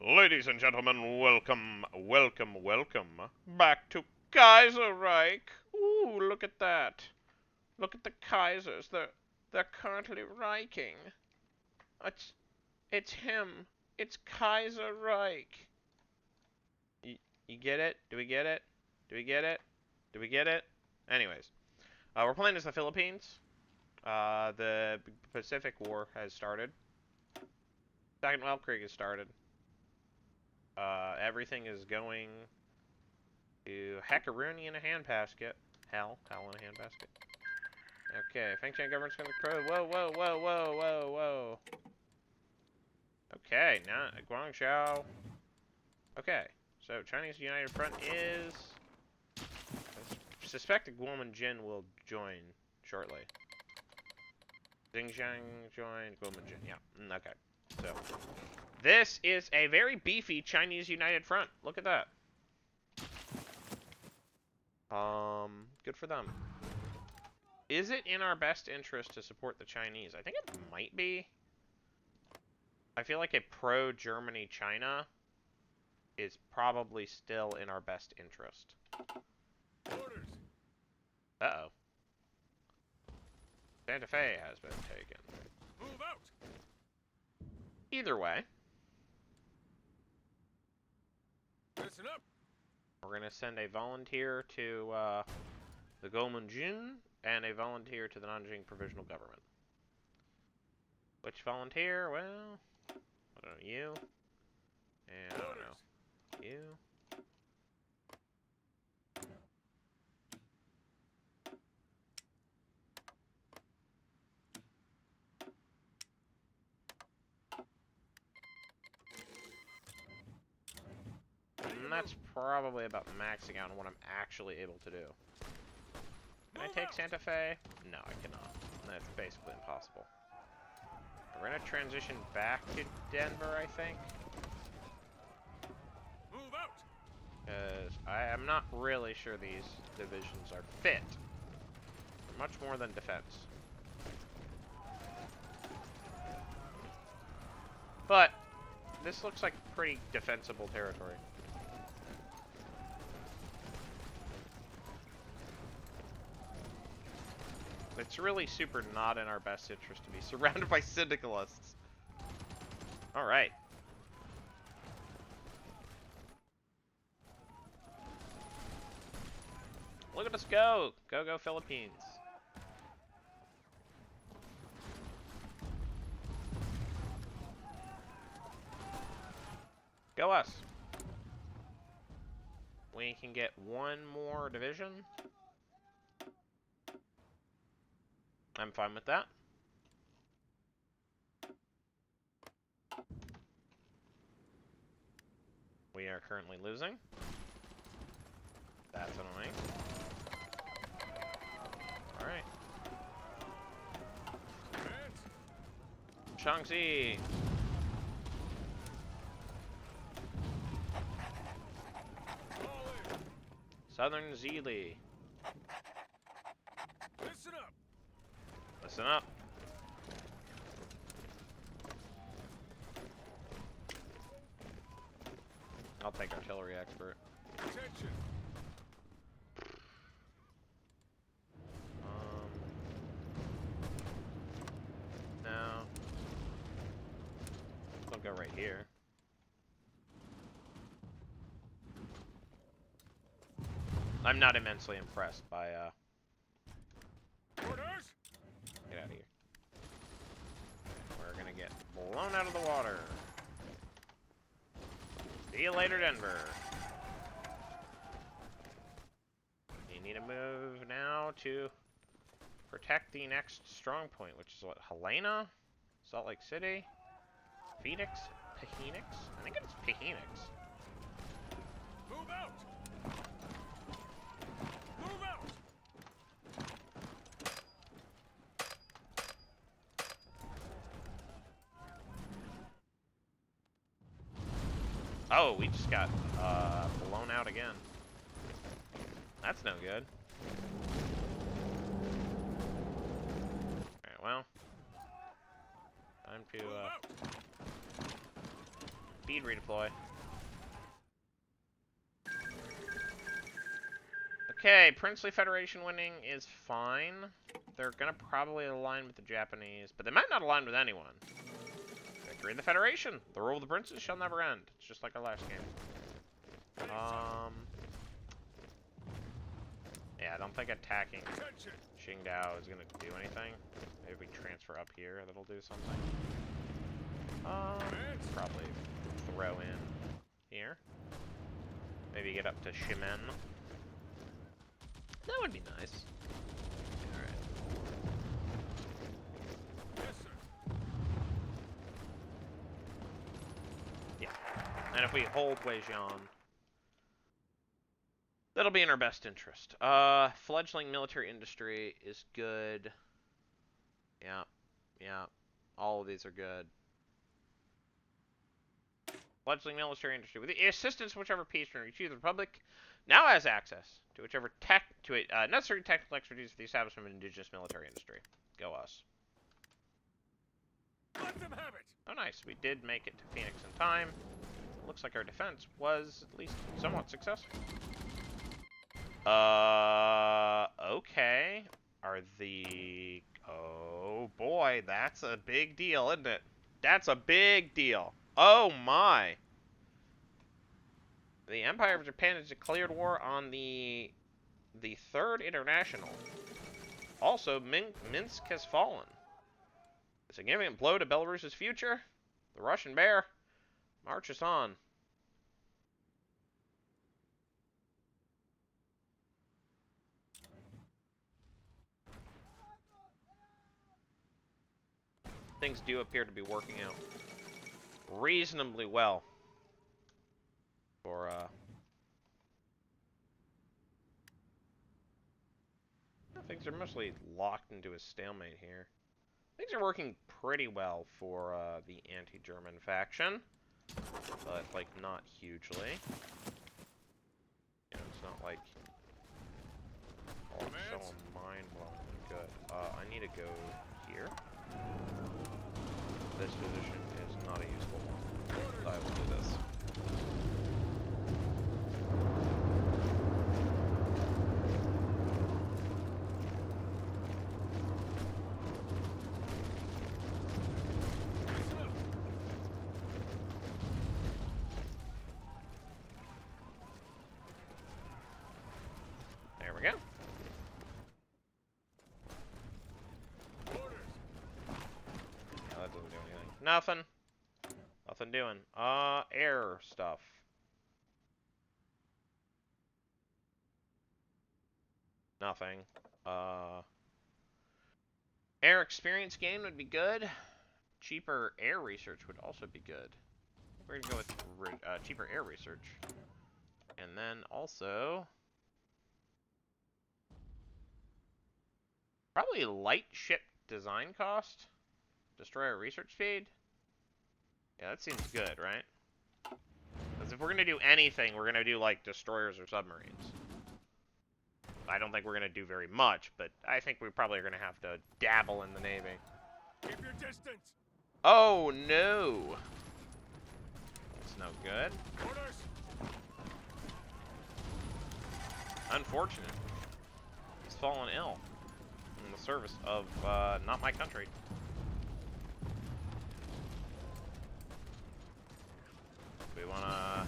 Ladies and gentlemen, welcome back to Kaiserreich. Ooh, look at that. Look at the Kaisers. They're currently Reiching. It's it's him. It's Kaiserreich. You, you get it? Do we get it? Do we get it? Do we get it? Anyways, we're playing as the Philippines. The Pacific War has started. Second World War has started. Everything is going to heckaroonie in a handbasket. Hell in a handbasket. Okay, Fengtian government's gonna pro. Whoa. Okay, now Guangzhou. Okay, so Chinese United Front is. I suspect the Guomenjin will join shortly. Xinjiang joined, Guomenjin. Yeah, okay. So, this is a very beefy Chinese United Front. Look at that. Good for them. Is it in our best interest to support the Chinese? I think it might be. I feel like a pro-Germany China is probably still in our best interest. Orders. Uh-oh. Santa Fe has been taken. Move out. Either way, Listen up. we're going to send a volunteer to the Guomenjin and a volunteer to the Nanjing Provisional Government. Which volunteer? Well, I don't know, you. And I don't know, you. And that's probably about maxing out on what I'm actually able to do. Can I take Santa Fe? No, I cannot. That's basically impossible. We're going to transition back to Denver, I think. Move out. Because I am not really sure these divisions are fit for much more than defense. But this looks like pretty defensible territory. It's really super not in our best interest to be surrounded by syndicalists. Alright. Look at us go! Go Philippines. Go us. We can get one more division. I'm fine with that. We are currently losing. That's annoying. Alright. Shaanxi! Southern Zili. Listen up. Listen up. I'll take artillery expert. Attention. No. I'll go right here. I'm not immensely impressed by, Orders. Get out of here. We're gonna get blown out of the water. See you later, Denver. You need to move now to protect the next strong point, which is what, Helena? Salt Lake City? Phoenix? Phoenix? I think it's Phoenix. Move out. Move out. Oh, we just got blown out again. That's no good. Alright, well. Time to speed redeploy. Okay, Princely Federation winning is fine. They're gonna probably align with the Japanese, but they might not align with anyone. Victory of the Federation! The rule of the princes shall never end. It's just like our last game. Yeah, I don't think attacking Qingdao is gonna do anything. Maybe we transfer up here, that'll do something. Probably throw in here. Maybe get up to Shimen. That would be nice. Alright. Yes, sir. Yeah. And if we hold Weijian, that'll be in our best interest. Fledgling military industry is good. Yeah. Yeah. All of these are good. Fledgling military industry. With the assistance of whichever peace treaty, the Republic now has access to whichever necessary technical expertise for the establishment of indigenous military industry. Go us. Let them have it. Oh, nice. We did make it to Phoenix in time. Looks like our defense was at least somewhat successful. Okay. Are the... Oh, boy. That's a big deal, isn't it? That's a big deal. Oh, my. The Empire of Japan has declared war on the Third International. Also, Minsk has fallen. A significant blow to Belarus's future. The Russian bear marches on. Things do appear to be working out reasonably well for things are mostly locked into a stalemate here. Things are working pretty well for the anti-German faction, but like not hugely. You know, it's not like all so mind-blowing good. I need to go here. This position is not a useful one. I will do this. There we go. Yeah, that doesn't do anything. Nothing. Nothing doing. Air stuff. Nothing. Air experience gain would be good. Cheaper air research would also be good. We're gonna go with cheaper air research. And then also... probably light ship design cost. Destroyer research speed. Yeah, that seems good, right? Because if we're gonna do anything, we're gonna do like destroyers or submarines. I don't think we're gonna do very much, but I think we probably are gonna have to dabble in the Navy. Keep your distance. Oh no! That's no good. Orders. Unfortunate. He's fallen ill in the service of not my country. We wanna...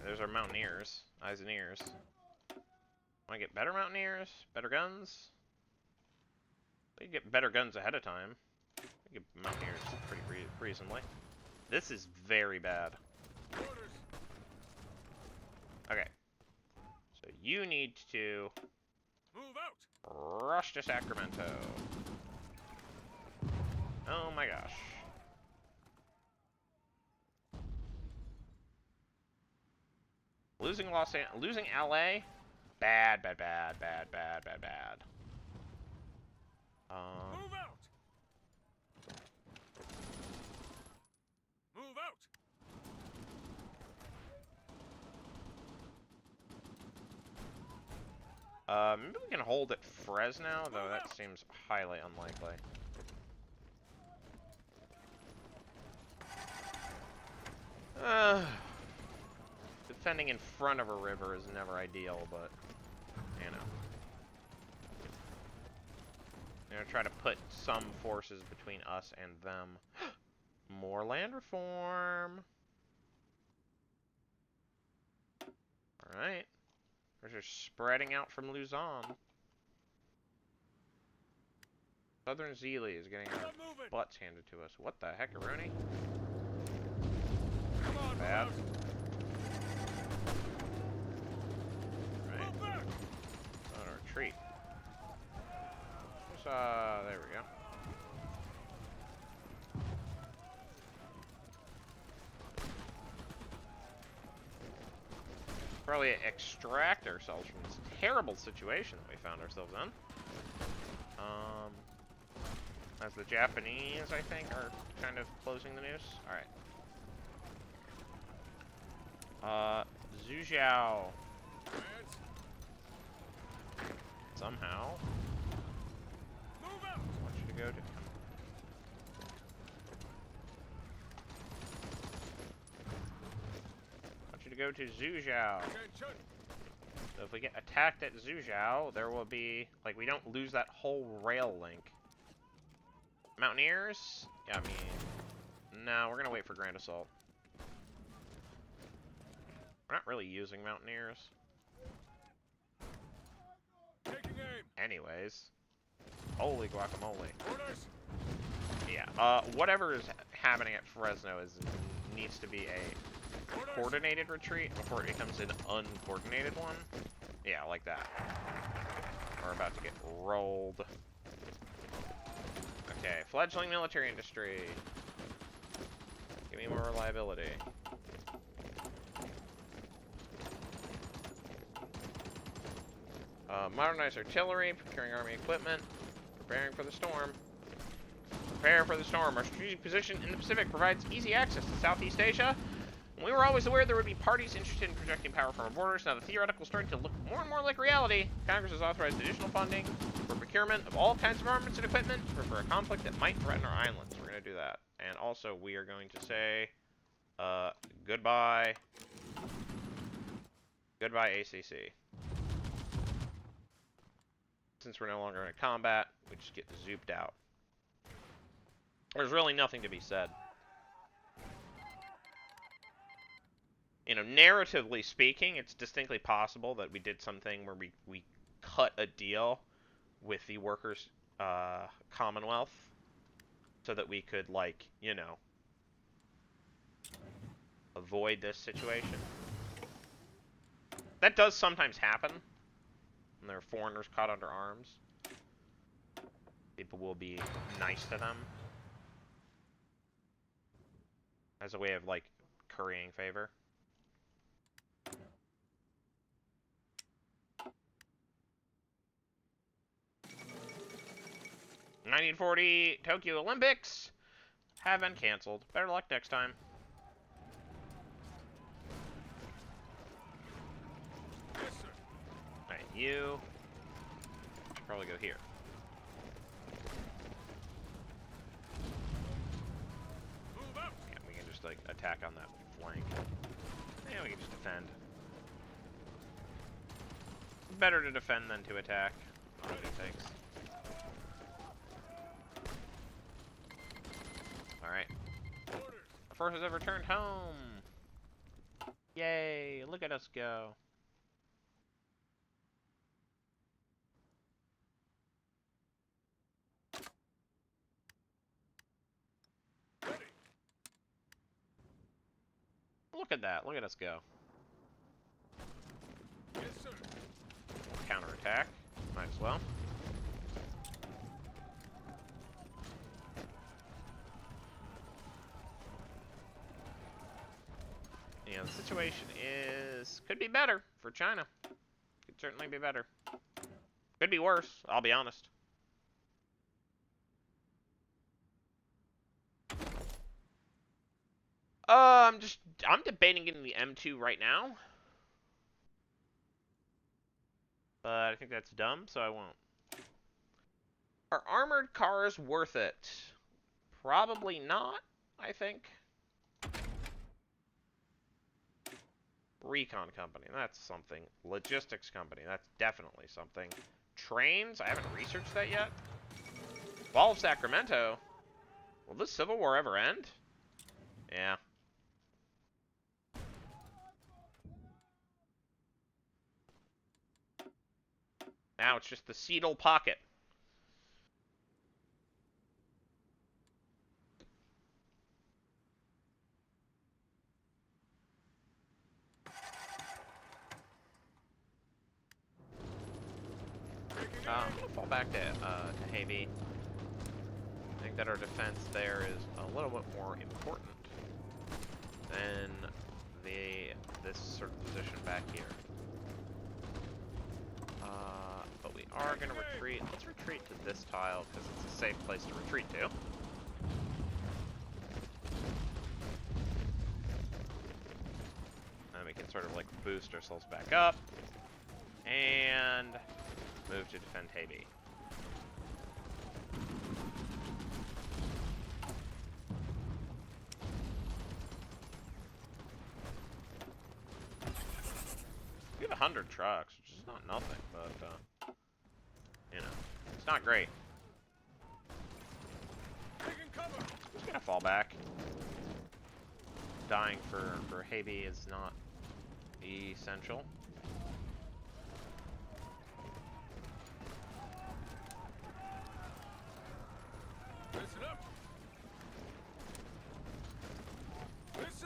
There's our mountaineers, eyes and ears. Wanna get better mountaineers, better guns? We can get better guns ahead of time. We can get mountaineers pretty reasonably. This is very bad. Orders. Okay. So you need to Move out. rush to Sacramento. Oh my gosh. Losing losing LA? Bad, bad, bad, bad, bad, bad, bad. Move out. Move out. Maybe we can hold at Fresno, though that seems highly unlikely. Defending in front of a river is never ideal, but, you know. I'm gonna try to put some forces between us and them. More land reform. Alright. We're just spreading out from Luzon. Southern Zealy is getting our butts handed to us. What the heck, Aroni? Bad. Right. On a retreat. Just, there we go. Probably extract ourselves from this terrible situation that we found ourselves in. As the Japanese, I think, are kind of closing the noose. Alright. Zhujiao. Somehow. I want you to go to... I want you to go to Zhujiao. So if we get attacked at Zhujiao, there will be... Like, we don't lose that whole rail link. Mountaineers? Yeah, I mean... No, we're gonna wait for Grand Assault. We're not really using Mountaineers. Anyways. Holy guacamole. Yeah, whatever is happening at Fresno needs to be a coordinated retreat before it becomes an uncoordinated one. Yeah, like that. We're about to get rolled. Okay, fledgling military industry. Give me more reliability. Modernize artillery, procuring army equipment, preparing for the storm. Prepare for the storm. Our strategic position in the Pacific provides easy access to Southeast Asia. And we were always aware there would be parties interested in projecting power from our borders. Now the theoretical is starting to look more and more like reality. Congress has authorized additional funding for procurement of all kinds of armaments and equipment for a conflict that might threaten our islands. We're going to do that. And also, we are going to say, goodbye. Goodbye, ACC. Since we're no longer in combat, we just get zooped out. There's really nothing to be said. You know, narratively speaking, it's distinctly possible that we did something where we cut a deal with the workers' Commonwealth so that we could, like, you know, avoid this situation. That does sometimes happen. When there are foreigners caught under arms. People will be nice to them. As a way of, like, currying favor. "1940 Tokyo Olympics have been canceled. Better luck next time." Alright, you should probably go here. Yeah, we can just, like, attack on that flank. Yeah, we can just defend. Better to defend than to attack. I do things. Alright. Our forces have returned home! Yay! Look at us go. Look at that. Look at us go. Yes, sir. Counterattack. Might as well. You know, the situation could be better for China. Could certainly be better. Could be worse, I'll be honest. I'm debating getting the M2 right now. But I think that's dumb, so I won't. Are armored cars worth it? Probably not, I think. Recon company. That's something. Logistics company. That's definitely something. Trains? I haven't researched that yet. Wall of Sacramento? Will this Civil War ever end? Yeah. Now it's just the Seattle Pocket. I'm gonna fall back to Havey. I think that our defense there is a little bit more important than this sort of position back here. But we are gonna retreat. Let's retreat to this tile because it's a safe place to retreat to. And we can sort of like boost ourselves back up and move to defend Havey. We have 100 trucks, which is not nothing, but you know, it's not great. Just gonna fall back. Dying for Havey is not essential.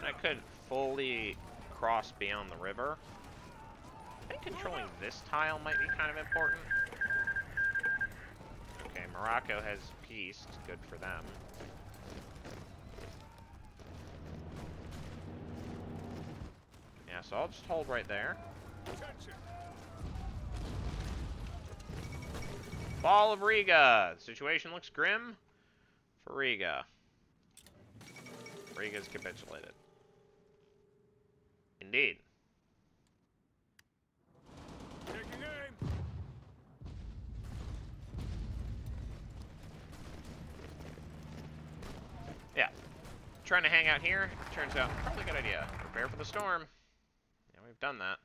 I could fully cross beyond the river. I think controlling this tile might be kind of important. Okay, Morocco has peace. It's good for them. Yeah, so I'll just hold right there. Fall of Riga. The situation looks grim for Riga. Riga's capitulated. Indeed. Taking aim. Yeah. Trying to hang out here, turns out probably a good idea. Prepare for the storm. Yeah, we've done that.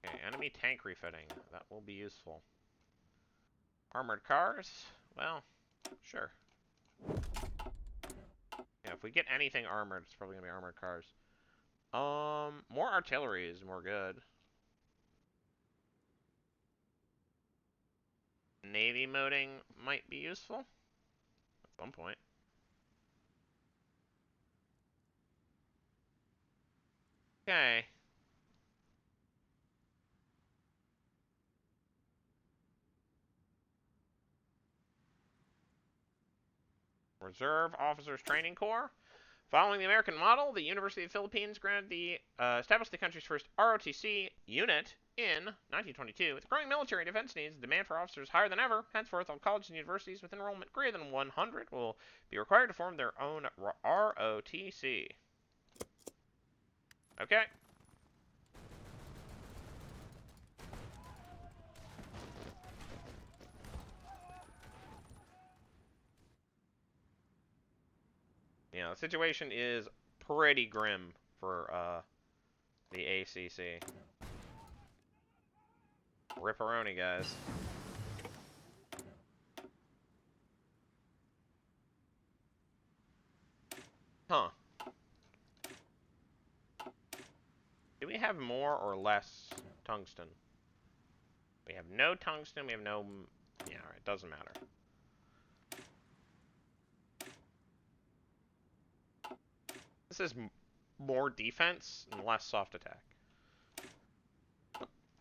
Okay, enemy tank refitting. That will be useful. Armored cars? Well, sure. Yeah, if we get anything armored, it's probably gonna be armored cars. More artillery is more good. Navy moding might be useful at some point. Okay. Reserve Officers Training Corps. Following the American model, the University of the Philippines established the country's first ROTC unit in 1922. With growing military and defense needs, the demand for officers higher than ever. Henceforth, all colleges and universities with enrollment greater than 100 will be required to form their own ROTC. Okay. Yeah, the situation is pretty grim for the ACC. Ripperoni, guys. Huh. Do we have more or less tungsten? We have no tungsten, we have no... Yeah, alright, doesn't matter. This is more defense and less soft attack.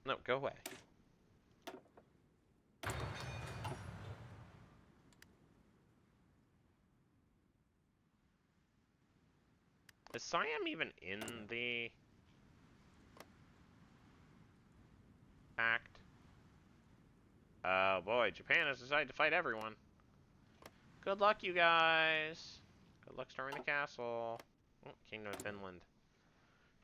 No, go away. Is Siam even in the pact? Oh boy, Japan has decided to fight everyone. Good luck, you guys. Good luck storming the castle. Oh, Kingdom of Finland.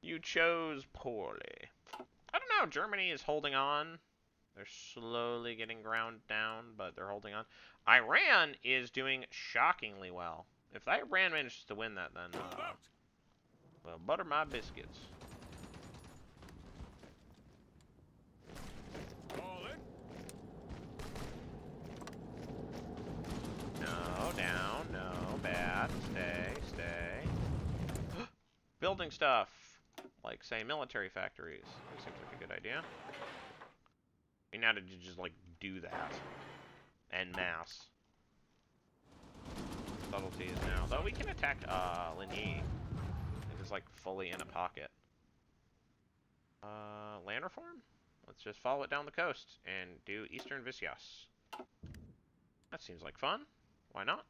You chose poorly. I don't know, Germany is holding on. They're slowly getting ground down, but they're holding on. Iran is doing shockingly well. If Iran manages to win that, then well, butter my biscuits. All in. No, down, no, bad. Stay. Building stuff, like say military factories. That seems like a good idea. I mean, how did you just like do that en masse? Subtleties now, though we can attack Ligny. It's like fully in a pocket. Land reform? Let's just follow it down the coast and do Eastern Visias. That seems like fun. Why not?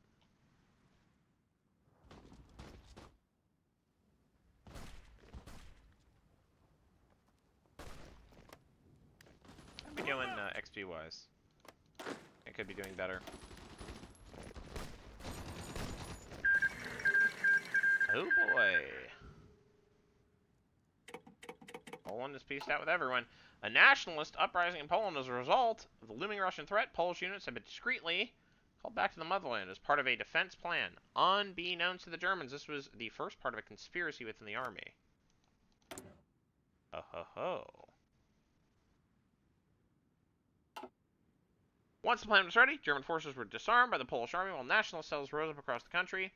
How are we doing XP wise? I could be doing better. Oh boy. Poland is pieced out with everyone. A nationalist uprising in Poland as a result of the looming Russian threat. Polish units have been discreetly called back to the motherland as part of a defense plan. Unbeknownst to the Germans, this was the first part of a conspiracy within the army. Oh ho ho. Once the plan was ready, German forces were disarmed by the Polish army while nationalist cells rose up across the country.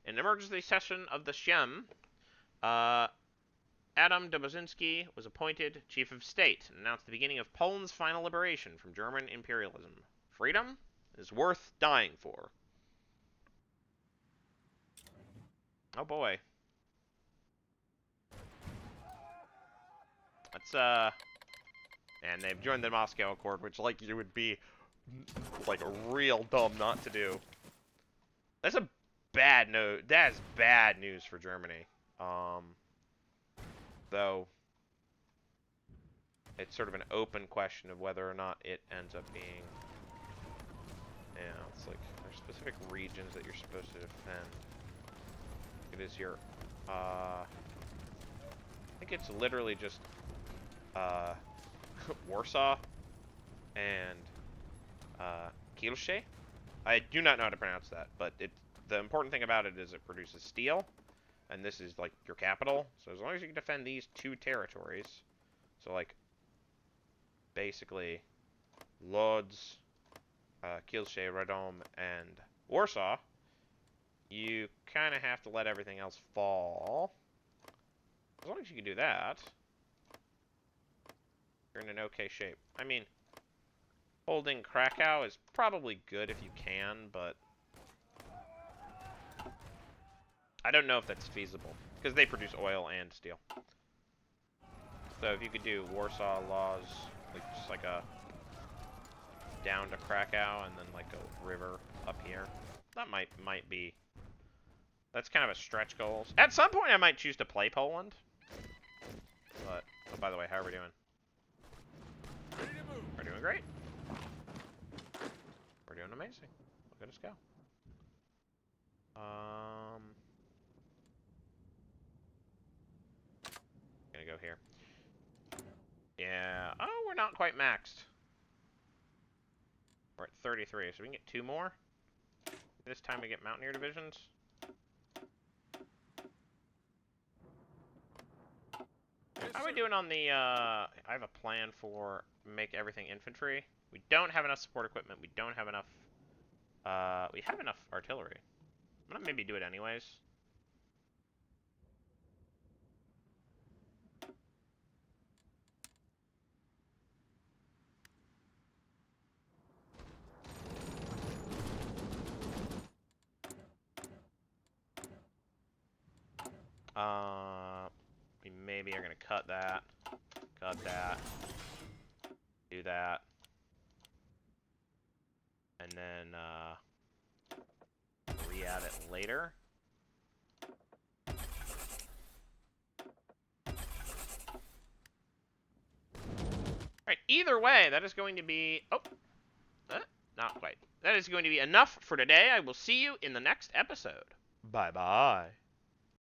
In an emergency session of the Sejm, Adam Dobozinski was appointed chief of state and announced the beginning of Poland's final liberation from German imperialism. Freedom is worth dying for. Oh boy. Let's, and they've joined the Moscow Accord, which, like, you would be, like, real dumb not to do. That's a bad note. That is bad news for Germany. Though, it's sort of an open question of whether or not it ends up being, it's like, there's specific regions that you're supposed to defend. It is your, I think it's literally just, Warsaw and, Kielce. I do not know how to pronounce that, but the important thing about it is it produces steel, and this is, like, your capital. So as long as you can defend these two territories, so, like, basically, Lodz, Kielce, Radom, and Warsaw, you kind of have to let everything else fall. As long as you can do that, you're in an okay shape. I mean, holding Krakow is probably good if you can, but I don't know if that's feasible, because they produce oil and steel. So if you could do Warsaw, Lodz, like just like a down to Krakow and then like a river up here, that might be. That's kind of a stretch goal. At some point, I might choose to play Poland. But oh, by the way, how are we doing? We're doing great. We're doing amazing. Look at us go. Gonna go here. Yeah. Oh, we're not quite maxed. We're at 33, so we can get 2 more. This time we get Mountaineer divisions. How are we doing on the, I have a plan for make everything infantry. We don't have enough support equipment. We don't have enough, we have enough artillery. I'm gonna maybe do it anyways. We maybe are gonna cut that, do that, and then re-add it later. Alright, either way, that is going to be, not quite. That is going to be enough for today. I will see you in the next episode. Bye-bye.